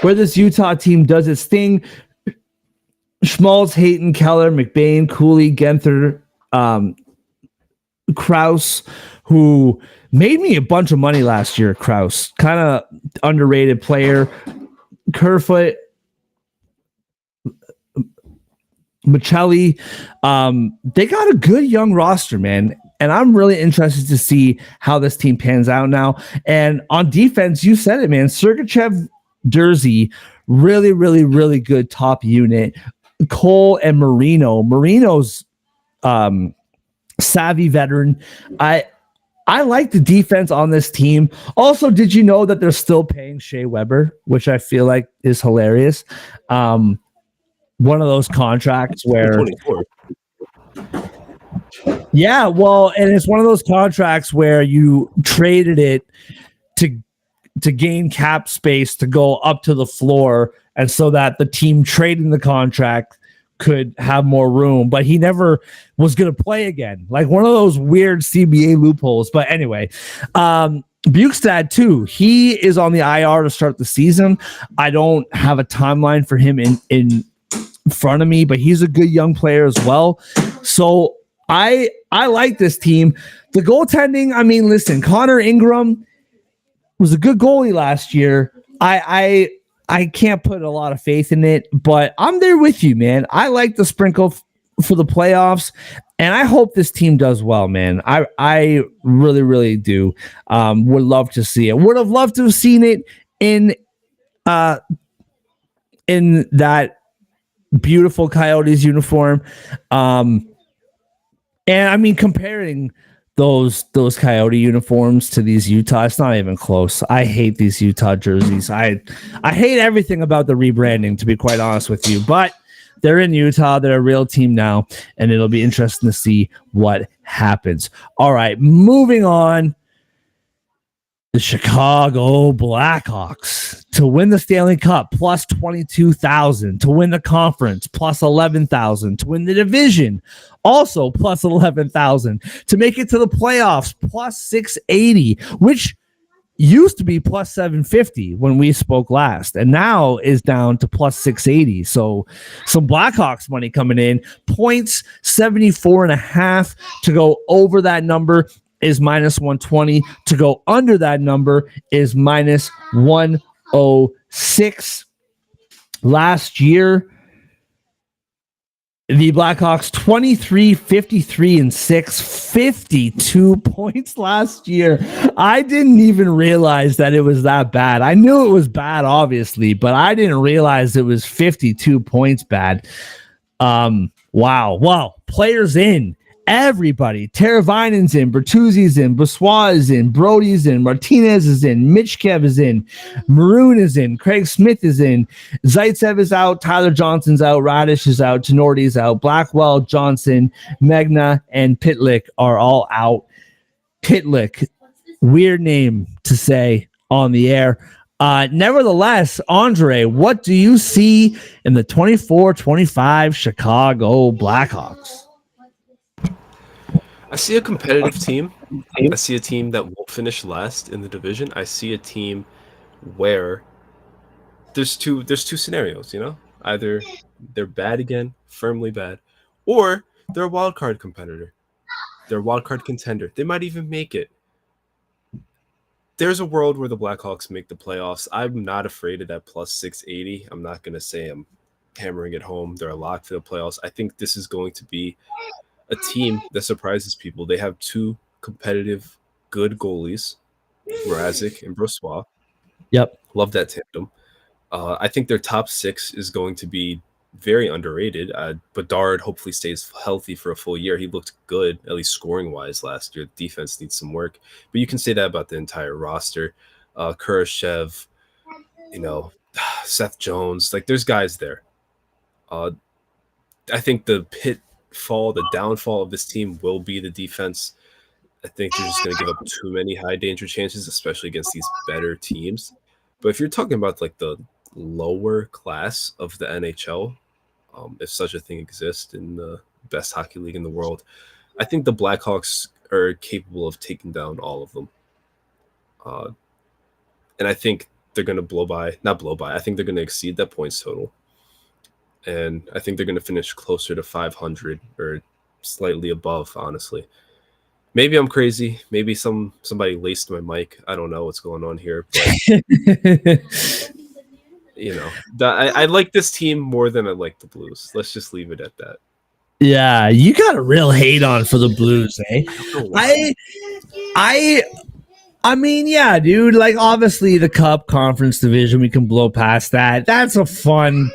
where this Utah team does its thing. Schmaltz, Hayton, Keller, McBain, Cooley, Genther, Krause, who made me a bunch of money last year. Krause, kind of underrated player. Kerfoot, Michelli. They got a good young roster, man. And I'm really interested to see how this team pans out now. And on defense, you said it, man. Sergachev, Jersey, really, really, really good top unit. Cole and Marino. Marino's savvy veteran. I like the defense on this team. Also, did you know that they're still paying Shea Weber, which I feel like is hilarious? One of those contracts where 24. Yeah, well, and it's one of those contracts where you traded it to gain cap space to go up to the floor, and so that the team trading the contract could have more room. But he never was going to play again, like one of those weird CBA loopholes. But anyway, Bukestad too. He is on the IR to start the season. I don't have a timeline for him in front of me, but he's a good young player as well. So I like this team. The goaltending, I mean, listen, Connor Ingram was a good goalie last year. I can't put a lot of faith in it, but I'm there with you, man. I like the sprinkle for the playoffs, and I hope this team does well, man. I really, really do. Would love to see it. Would have loved to have seen it in that beautiful Coyotes uniform. And I mean, comparing those Coyote uniforms to these Utah, it's not even close. I hate these Utah jerseys. I hate everything about the rebranding, to be quite honest with you. But they're in Utah. They're a real team now, and it'll be interesting to see what happens. All right, moving on. The Chicago Blackhawks to win the Stanley Cup plus 22,000, to win the conference plus 11,000, to win the division also plus 11,000, to make it to the playoffs plus 680, which used to be plus 750 when we spoke last, and now is down to plus 680. So some Blackhawks money coming in. Points 74.5 to go over that number is minus 120. To go under that number is minus 106. Last year, the Blackhawks 23, 53, and 6, 52 points last year. I didn't even realize that it was that bad. I knew it was bad, obviously, but I didn't realize it was 52 points bad. Wow. Well, players in. Everybody. Teravainen's in, Bertuzzi's in, Brossoit is in, Brody's in, Martinez is in, Mitchkev is in, Maroon is in, Craig Smith is in, Zaitsev is out, Tyler Johnson's out, Radish is out, Tenorti's out, Blackwell, Johnson, Megna, and Pitlick are all out. Pitlick, weird name to say on the air. Nevertheless, Andre, what do you see in the 24-25 Chicago Blackhawks? I see a competitive team. I see a team that won't finish last in the division. I see a team where there's two scenarios, you know? Either they're bad again, firmly bad, or they're a wild card competitor. They're a wild card contender. They might even make it. There's a world where the Blackhawks make the playoffs. I'm not afraid of that plus 680. I'm not going to say I'm hammering it home. They're a lock for the playoffs. I think this is going to be a team that surprises people. They have two competitive, good goalies, Mrazek and Brossoit. Yep. Love that tandem. I think their top six is going to be very underrated. Bedard hopefully stays healthy for a full year. He looked good, at least scoring-wise last year. The defense needs some work. But you can say that about the entire roster. Kurashev, Seth Jones. Like, there's guys there. I think the downfall of this team will be the defense. I think they're just going to give up too many high danger chances, especially against these better teams. But if you're talking about like the lower class of the NHL, if such a thing exists in the best hockey league in the world, I think the Blackhawks are capable of taking down all of them. And I think they're going to I think they're going to exceed that points total. And I think they're going to finish closer to 500 or slightly above, honestly. Maybe I'm crazy. Maybe somebody laced my mic. I don't know what's going on here. But I like this team more than I like the Blues. Let's just leave it at that. Yeah, you got a real hate on for the Blues, eh? I don't know why. I mean, yeah, dude. Like, obviously, the Cup Conference Division, we can blow past that. That's a fun,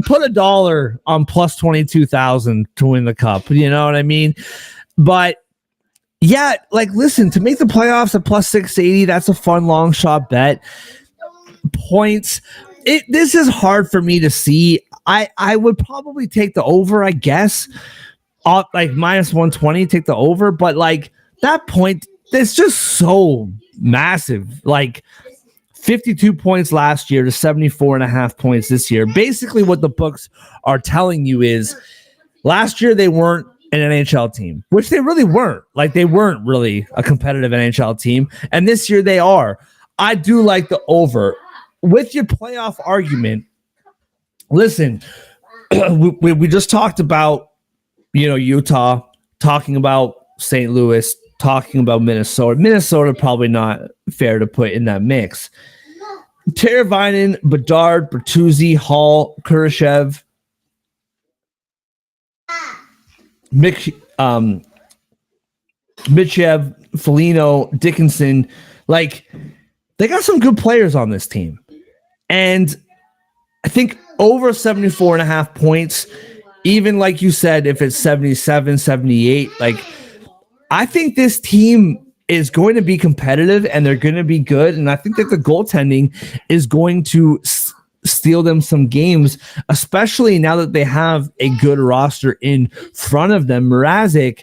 put $1 on plus 22,000 to win the Cup. You know what I mean? But yeah, like, listen, to make the playoffs at plus 680, that's a fun long shot bet. Points. This is hard for me to see. I would probably take the over, I guess. Like minus 120, take the over, but like that point, it's just so massive. Like 52 points last year to 74.5 points this year. Basically, what the books are telling you is last year they weren't an NHL team, which they really weren't. Like, they weren't really a competitive NHL team. And this year they are. I do like the over. With your playoff argument, listen, we just talked about, Utah, talking about St. Louis, talking about Minnesota. Minnesota probably not fair to put in that mix. Teravainen, Bedard, Bertuzzi, Hall, Kurashev, Mitchev, Foligno, Dickinson. Like, they got some good players on this team. And I think over 74.5 points, even like you said, if it's 77, 78, like, I think this team is going to be competitive and they're going to be good. And I think that the goaltending is going to steal them some games, especially now that they have a good roster in front of them. Mrazek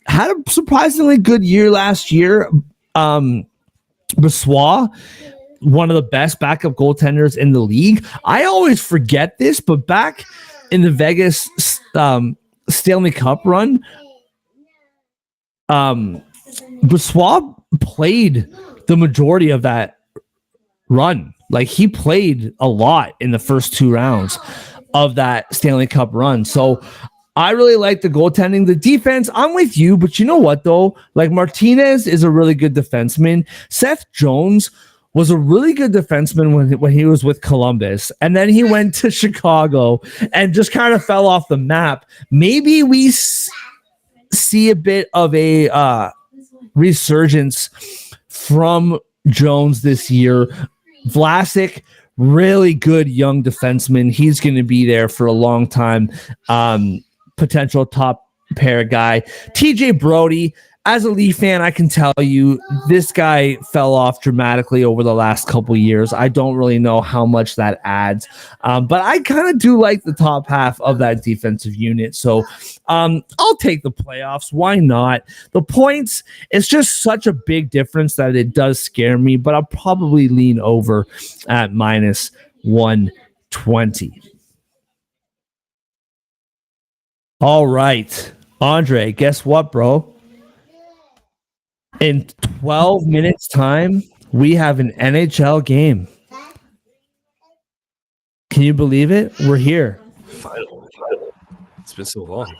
had a surprisingly good year last year. Brossoit, one of the best backup goaltenders in the league. I always forget this, but back in the Vegas Stanley Cup run, Brossoit played the majority of that run. Like, he played a lot in the first 2 rounds of that Stanley Cup run. So I really like the goaltending. The defense, I'm with you, but you know what, though? Like, Martinez is a really good defenseman. Seth Jones was a really good defenseman when he was with Columbus, and then he went to Chicago and just kind of fell off the map. Maybe we see a bit of a resurgence from Jones this year. Vlasic, really good young defenseman. He's going to be there for a long time. Potential top pair guy. TJ Brody, as a Leaf fan, I can tell you this guy fell off dramatically over the last couple years. I don't really know how much that adds, but I kind of do like the top half of that defensive unit. So I'll take the playoffs. Why not? The points, it's just such a big difference that it does scare me, but I'll probably lean over at minus 120. All right, Andre, guess what, bro? In 12 minutes time, we have an NHL game. Can you believe it? We're here. Finally. It's been so long.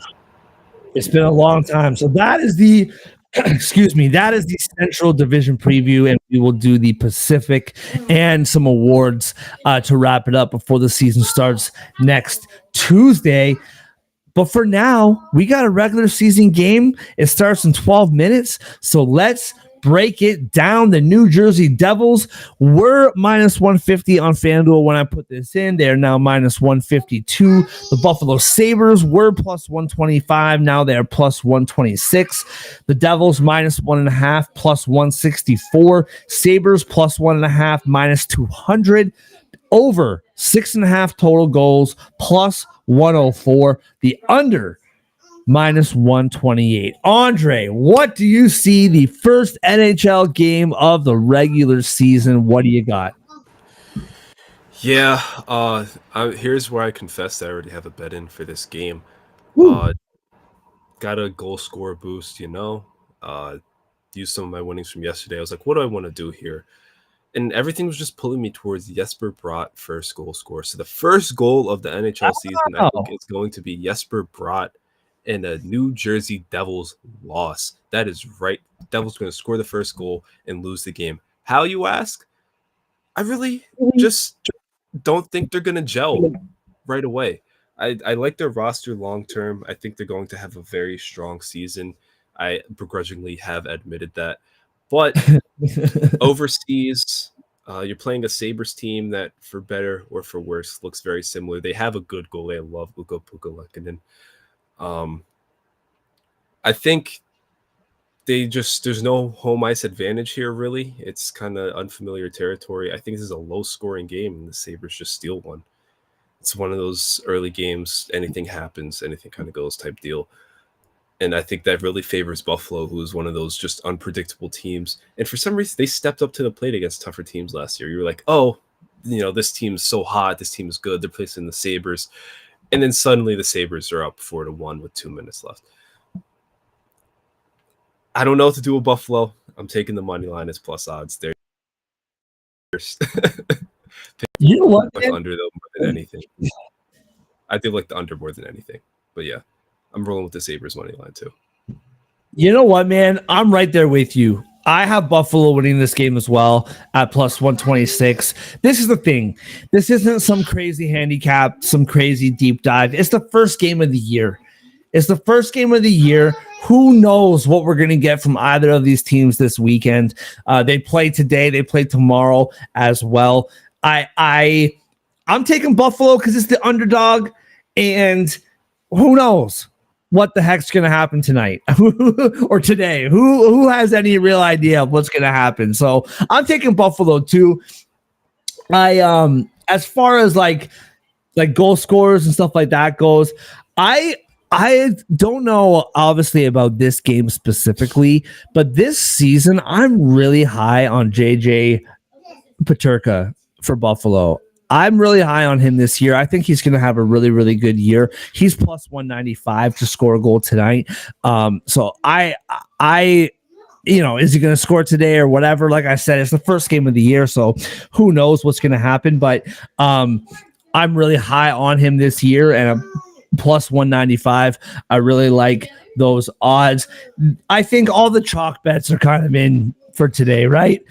It's been a long time. So that is the that is the Central Division preview, and we will do the Pacific and some awards to wrap it up before the season starts next Tuesday. But for now, we got a regular season game. It starts in 12 minutes. So let's break it down. The New Jersey Devils were minus 150 on FanDuel when I put this in. They are now minus 152. The Buffalo Sabres were plus 125. Now they're plus 126. The Devils minus 1.5, plus 164. Sabres plus 1.5, minus 200. Over 6.5 total goals, plus 104. The under, minus 128. Andre, what do you see the first NHL game of the regular season? What do you got? Yeah, here's where I confess that I already have a bet in for this game. Got a goal score boost, used some of my winnings from yesterday. I was like, what do I want to do here? And everything was just pulling me towards Jesper Bratt first goal score. So the first goal of the NHL season, I think, is going to be Jesper Bratt in a New Jersey Devils loss. That is right. Devils going to score the first goal and lose the game. How, you ask? I really just don't think they're going to gel right away. I like their roster long term. I think they're going to have a very strong season. I begrudgingly have admitted that. But overseas, you're playing a Sabres team that, for better or for worse, looks very similar. They have a good goalie. I love Ukko Pukalekinen. I think there's no home ice advantage here, really. It's kind of unfamiliar territory. I think this is a low scoring game, and the Sabres just steal one. It's one of those early games, anything happens, anything kind of goes type deal. And I think that really favors Buffalo, who is one of those just unpredictable teams. And for some reason, they stepped up to the plate against tougher teams last year. You were like, oh, this team's so hot. This team is good. They're placing the Sabres. And then suddenly the Sabres are up 4-1 with 2 minutes left. I don't know what to do with Buffalo. I'm taking the money line as plus odds. They're You know what? like under though more than anything. I do like the under more than anything. But yeah, I'm rolling with the Sabres money line too. You know what, man? I'm right there with you. I have Buffalo winning this game as well at plus 126. This is the thing. This isn't some crazy handicap, some crazy deep dive. It's the first game of the year. It's the first game of the year. Who knows what we're going to get from either of these teams this weekend? They play today. They play tomorrow as well. I'm taking Buffalo because it's the underdog, and who knows what the heck's going to happen tonight or today? Who has any real idea of what's going to happen? So I'm taking Buffalo too. As far as like goal scorers and stuff like that goes, I don't know, obviously, about this game specifically, but this season, I'm really high on JJ Peterka for Buffalo. I'm really high on him this year. I think he's going to have a really, really good year. He's plus 195 to score a goal tonight. So I, is he going to score today or whatever? Like I said, it's the first game of the year, so who knows what's going to happen, but I'm really high on him this year, and I'm plus 195. I really like those odds. I think all the chalk bets are kind of in for today, right?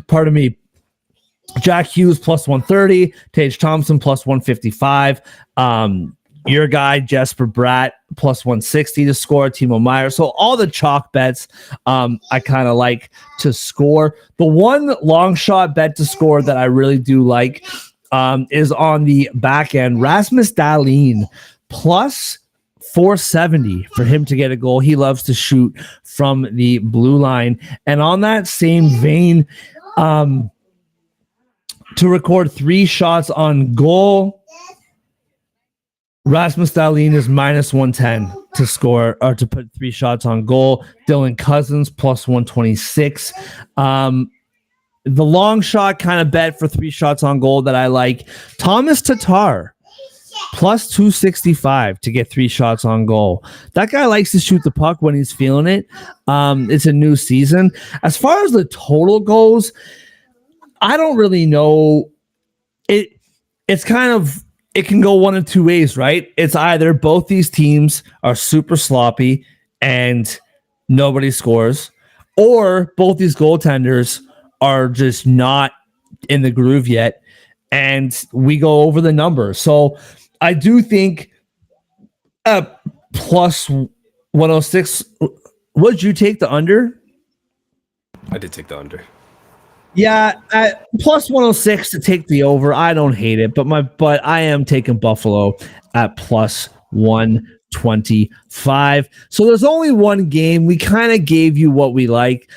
Pardon me. Jack Hughes plus 130, Tage Thompson plus 155. Your guy Jesper Bratt plus 160 to score, Timo Meyer. So all the chalk bets I kind of like to score. The one long shot bet to score that I really do like is on the back end. Rasmus Dahlin plus 470 for him to get a goal. He loves to shoot from the blue line. And on that same vein, to record 3 shots on goal, Rasmus Dahlin is minus 110 to score or to put 3 shots on goal. Dylan Cousins plus 126. The long shot kind of bet for 3 shots on goal that I like, Thomas Tatar plus 265 to get 3 shots on goal. That guy likes to shoot the puck when he's feeling it. It's a new season. As far as the total goes, I don't really know. It's kind of, it can go one of two ways, right? It's either both these teams are super sloppy and nobody scores, or both these goaltenders are just not in the groove yet, and we go over the number. So I do think plus 106. Would you take the under? I did take the under. Yeah, plus 106 to take the over. I don't hate it, but I am taking Buffalo at plus 125. So there's only one game. We kind of gave you what we like.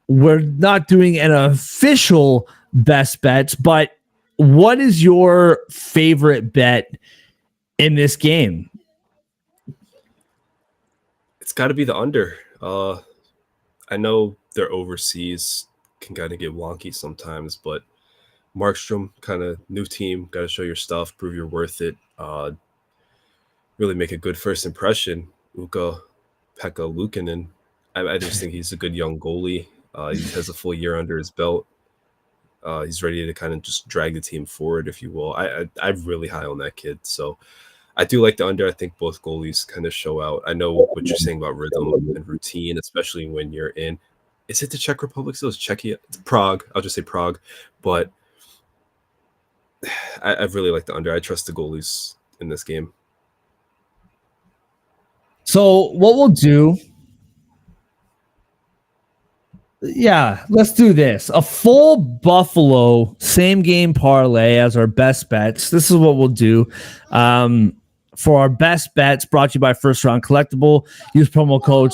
We're not doing an official best bets, but what is your favorite bet in this game? It's got to be the under. I know they're overseas, can kind of get wonky sometimes, but Markstrom, kind of new team, got to show your stuff, prove you're worth it, really make a good first impression. Pekka Luukkonen, I just think he's a good young goalie. He has a full year under his belt. He's ready to kind of just drag the team forward, if you will. I'm really high on that kid, so I do like the under. I think both goalies kind of show out. I know what you're saying about rhythm and routine, especially when you're in Is it the Czech Republic still? It's Czechia, Prague. I'll just say Prague, but I really like the under. I trust the goalies in this game. So what we'll do, let's do this. A full Buffalo same game parlay as our best bets. This is what we'll do. For our best bets, brought to you by First Round Collectible. Use promo code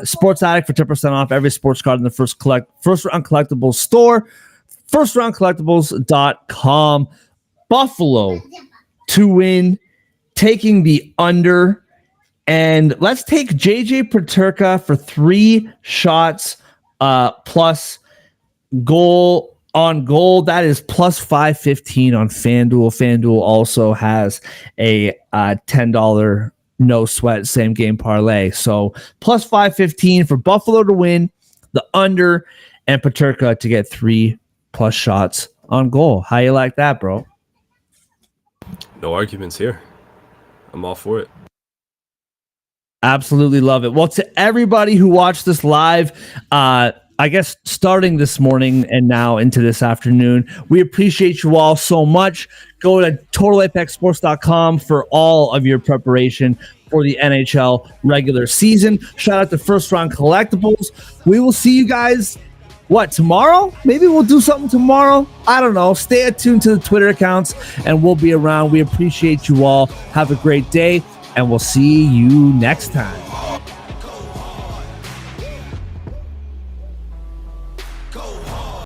Sports Addict for 10% off every sports card in the First Round Collectibles store. FirstRoundCollectibles.com. Buffalo to win, taking the under. And let's take JJ Peterka for 3 shots plus goal on goal. That is plus 515 on FanDuel. FanDuel also has a $10 no sweat same game parlay. So plus 515 for Buffalo to win, the under, and Peterka to get 3+ shots on goal. How you like that, bro? No arguments here. I'm all for it. Absolutely love it. Well, to everybody who watched this live, I guess starting this morning and now into this afternoon, we appreciate you all so much. Go to totalapexsports.com for all of your preparation for the NHL regular season. Shout out to First Round Collectibles. We will see you guys, tomorrow? Maybe we'll do something tomorrow. I don't know. Stay attuned to the Twitter accounts and we'll be around. We appreciate you all. Have a great day. And we'll see you next time.